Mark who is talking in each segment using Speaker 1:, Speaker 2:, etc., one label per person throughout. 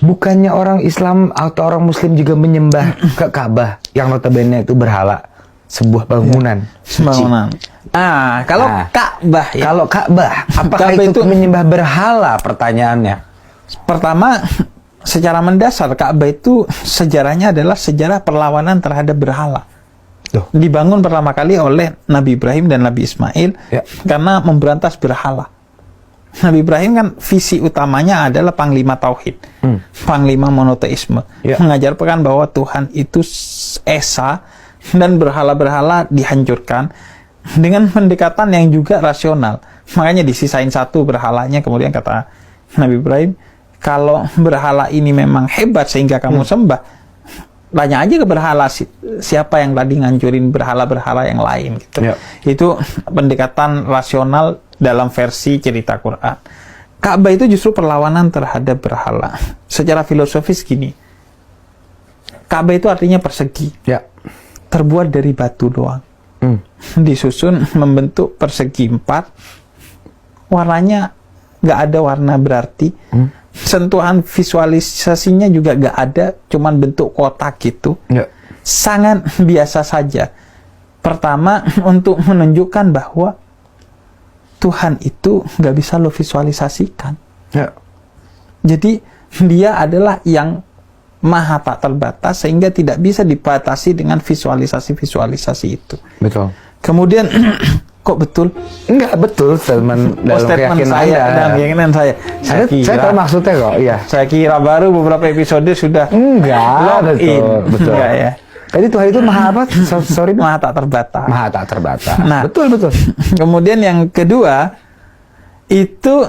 Speaker 1: Bukannya orang Islam atau orang Muslim juga menyembah ke Ka'bah yang notabene itu berhala, sebuah bangunan suci.
Speaker 2: Kalau Ka'bah ya.
Speaker 1: Kalau Ka'bah, apakah
Speaker 2: Ka'bah
Speaker 1: itu menyembah berhala? Pertanyaannya.
Speaker 2: Pertama, secara mendasar Ka'bah itu sejarahnya adalah sejarah perlawanan terhadap berhala. Dibangun pertama kali oleh Nabi Ibrahim dan Nabi Ismail karena memberantas berhala. Nabi Ibrahim kan visi utamanya adalah panglima tauhid, panglima monoteisme, mengajarkan bahwa Tuhan itu esa dan berhala-berhala dihancurkan dengan pendekatan yang juga rasional. Makanya disisain satu berhalanya, kemudian kata Nabi Ibrahim, kalau berhala ini memang hebat sehingga kamu sembah, tanya aja ke berhala siapa yang tadi ngancurin berhala-berhala yang lain gitu. Itu pendekatan rasional dalam versi cerita Quran. Ka'bah itu justru perlawanan terhadap berhala. Secara filosofis gini, Ka'bah itu artinya persegi, terbuat dari batu doang, disusun membentuk persegi 4, warnanya nggak ada warna berarti, sentuhan visualisasinya juga nggak ada, cuman bentuk kotak gitu, sangat biasa saja. Pertama, untuk menunjukkan bahwa Tuhan itu nggak bisa lo visualisasikan. Jadi dia adalah yang maha tak terbatas sehingga tidak bisa dibatasi dengan visualisasi-visualisasi itu.
Speaker 1: Betul.
Speaker 2: Kemudian kok betul?
Speaker 1: Enggak betul statement dalam keyakinan
Speaker 2: saya. Dalam keyakinan saya.
Speaker 1: Saya tahu maksudnya kok. Iya.
Speaker 2: Saya kira baru beberapa episode sudah.
Speaker 1: Enggak, betul.
Speaker 2: Enggak ya.
Speaker 1: Jadi Tuhan itu maha apa? Sorry,
Speaker 2: maha tak terbatas.
Speaker 1: Maha tak terbatas.
Speaker 2: Nah,
Speaker 1: betul.
Speaker 2: Kemudian yang kedua itu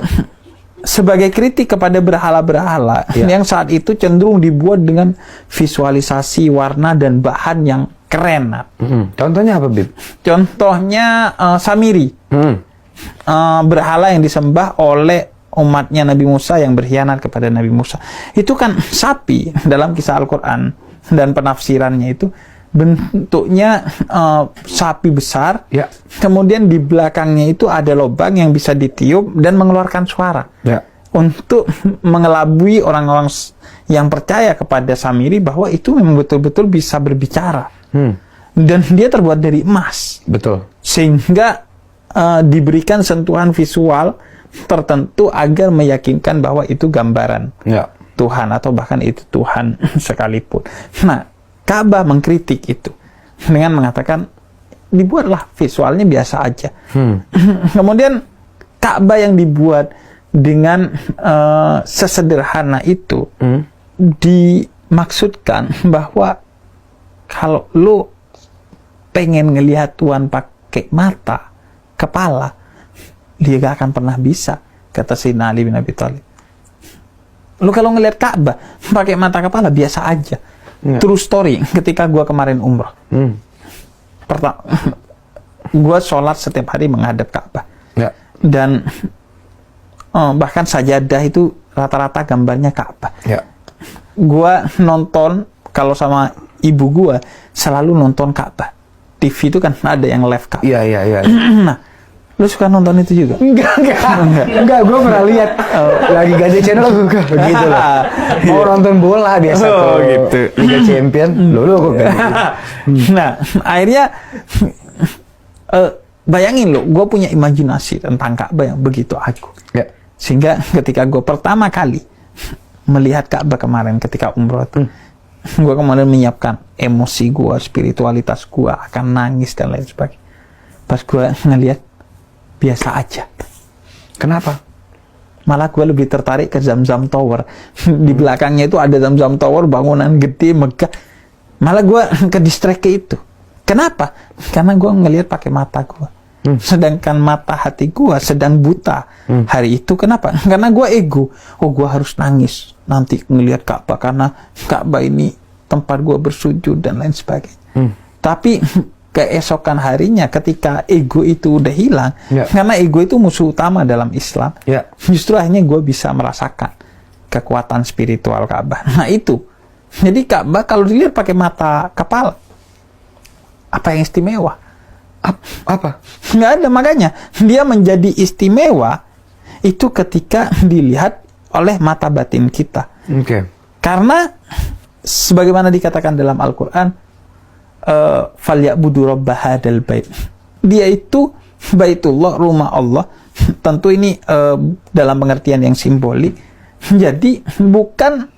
Speaker 2: sebagai kritik kepada berhala-berhala yang saat itu cenderung dibuat dengan visualisasi warna dan bahan yang keren.
Speaker 1: Contohnya apa, Bib?
Speaker 2: Contohnya Samiri, berhala yang disembah oleh umatnya Nabi Musa yang berkhianat kepada Nabi Musa. Itu kan sapi dalam kisah Al-Quran. Dan penafsirannya itu bentuknya sapi besar, kemudian di belakangnya itu ada lubang yang bisa ditiup dan mengeluarkan suara, untuk mengelabui orang-orang yang percaya kepada Samiri bahwa itu memang betul-betul bisa berbicara, dan dia terbuat dari emas, sehingga diberikan sentuhan visual tertentu agar meyakinkan bahwa itu gambaran Tuhan atau bahkan itu Tuhan sekalipun. Nah, Ka'bah mengkritik itu dengan mengatakan dibuatlah visualnya biasa aja. Kemudian Ka'bah yang dibuat dengan sesederhana itu dimaksudkan bahwa kalau lu pengen ngelihat Tuhan pakai mata kepala, dia gak akan pernah bisa, kata Sayyidina Ali bin Abi Thalib. Lu kalau ngelihat Ka'bah pakai mata kepala biasa aja. True story, ketika gua kemarin umroh, pertama gua sholat setiap hari menghadap Ka'bah, dan bahkan sajadah itu rata-rata gambarnya Ka'bah. Gua nonton, kalau sama ibu gua selalu nonton Ka'bah. TV itu kan ada yang live Ka'bah. Nah, lu suka nonton itu juga?
Speaker 1: Enggak, gue pernah lihat lagi ganti channel begitu loh. Mau nonton bola biasa gitu. Liga Champion, lu kok ganti.
Speaker 2: Nah, akhirnya bayangin lo, gue punya imajinasi tentang Ka'bah yang begitu agung. Sehingga ketika gue pertama kali melihat Ka'bah kemarin ketika umroh itu, gue kemudian menyiapkan emosi gue, spiritualitas gue, akan nangis dan lain sebagainya. Pas gue ngelihat biasa aja.
Speaker 1: Kenapa?
Speaker 2: Malah gue lebih tertarik ke Zamzam Tower. Di belakangnya itu ada Zamzam Tower, bangunan gede, megah. Malah gue ke distract ke itu. Kenapa? Karena gue ngelihat pakai mata gue. Sedangkan mata hati gue sedang buta hari itu. Kenapa? Karena gue ego. Oh, gue harus nangis nanti ngelihat Ka'bah karena Ka'bah ini tempat gue bersujud dan lain sebagainya. Tapi keesokan harinya ketika ego itu udah hilang, karena ego itu musuh utama dalam Islam, justru akhirnya gue bisa merasakan kekuatan spiritual Ka'bah. Nah itu, jadi Ka'bah kalau dilihat pakai mata kepala, apa yang istimewa?
Speaker 1: Apa?
Speaker 2: Nggak ada, makanya dia menjadi istimewa itu ketika dilihat oleh mata batin kita. Karena sebagaimana dikatakan dalam Al-Qur'an, falyabudu rabb hadzal bait. Dia itu Baitullah, rumah Allah. Tentu ini dalam pengertian yang simbolik. Jadi bukan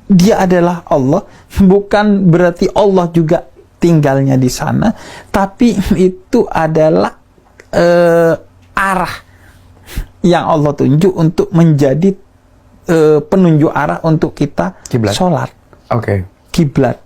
Speaker 2: dia adalah Allah, bukan berarti Allah juga tinggalnya di sana, tapi itu adalah arah yang Allah tunjuk untuk menjadi penunjuk arah untuk kita sholat.
Speaker 1: Oke.
Speaker 2: Kiblat.